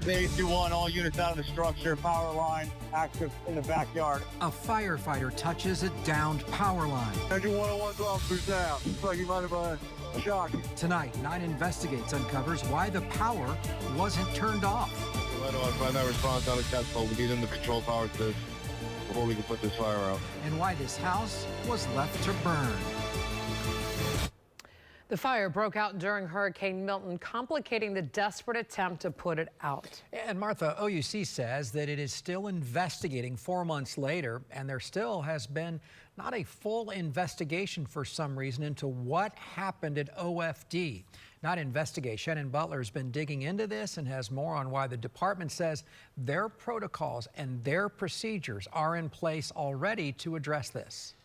Base 1, all units out of the structure, power line active in the backyard. A firefighter touches a downed power line. Engine 101's officers down. Looks like you might have a shock. Tonight, 9 Investigates uncovers why the power wasn't turned off. I find that response unacceptable. We need them to control power to this before we can put this fire out. And why this house was left to burn. The fire broke out during Hurricane Milton, complicating the desperate attempt to put it out. And Martha, OUC says that it is still investigating 4 months later, and there still has been not a full investigation for some reason into what happened at OFD. Not investigate. Shannon Butler has been digging into this and has more on why the department says their protocols and their procedures are in place already to address this.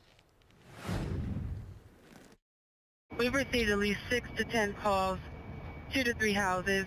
We've received at least 6 to 10 calls, 2 to 3 houses.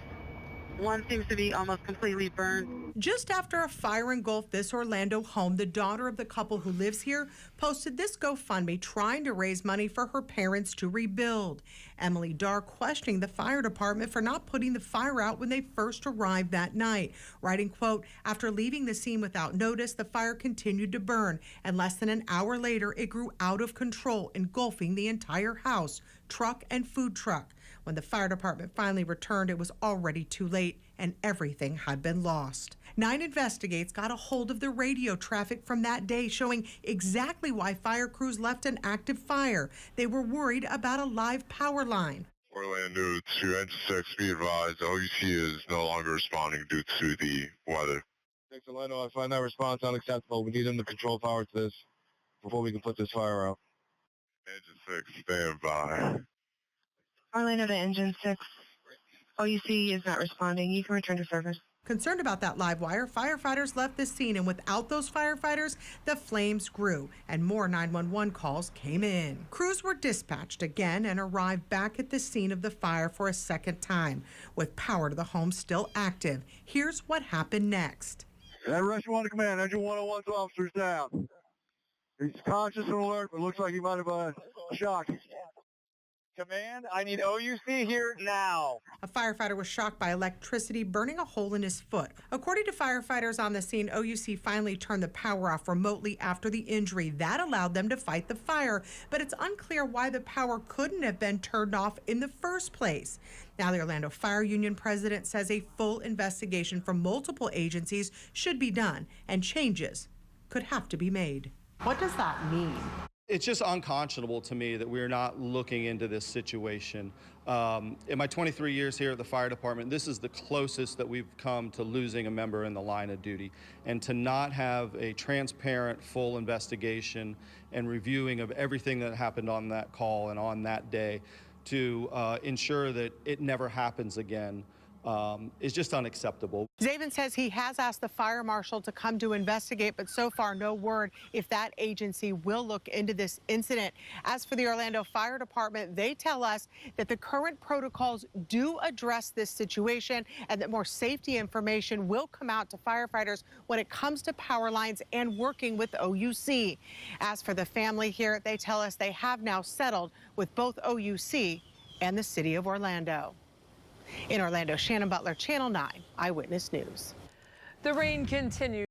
One seems to be almost completely burned. Just after a fire engulfed this Orlando home, the daughter of the couple who lives here posted this GoFundMe trying to raise money for her parents to rebuild. Emily Darr questioning the fire department for not putting the fire out when they first arrived that night, writing, quote, after leaving the scene without notice, the fire continued to burn, and less than an hour later, it grew out of control, engulfing the entire house, truck and food truck. When the fire department finally returned, it was already too late and everything had been lost. 9 Investigates got a hold of the radio traffic from that day, showing exactly why fire crews left an active fire. They were worried about a live power line. Orlando to Engine 6, be advised, OUC is no longer responding due to the weather. 6 Orlando, I find that response unacceptable. We need them to control power to this before we can put this fire out. Engine 6, stand by. Orlando to Engine 6. OUC is not responding. You can return to service. Concerned about that live wire, firefighters left the scene, and without those firefighters, the flames grew and more 911 calls came in. Crews were dispatched again and arrived back at the scene of the fire for a second time. With power to the home still active, here's what happened next. That rush 1 to command, Engine 101's officers down. He's conscious and alert, but looks like he might have a shock. Command, I need OUC here now. A firefighter was shocked by electricity burning a hole in his foot. According to firefighters on the scene, OUC finally turned the power off remotely after the injury. That allowed them to fight the fire, but it's unclear why the power couldn't have been turned off in the first place. Now, the Orlando Fire Union president says a full investigation from multiple agencies should be done, and changes could have to be made. What does that mean? It's just unconscionable to me that we're not looking into this situation. In my 23 years here at the fire department, this is the closest that we've come to losing a member in the line of duty. And to not have a transparent, full investigation and reviewing of everything that happened on that call and on that day to ensure that it never happens again is just unacceptable. Zabin says he has asked the fire marshal to come to investigate, but so far no word if that agency will look into this incident. As for the Orlando Fire Department, they tell us that the current protocols do address this situation and that more safety information will come out to firefighters when it comes to power lines and working with OUC. As for the family here, they tell us they have now settled with both OUC and the city of Orlando. In Orlando, Shannon Butler, Channel 9 Eyewitness News. The rain continues.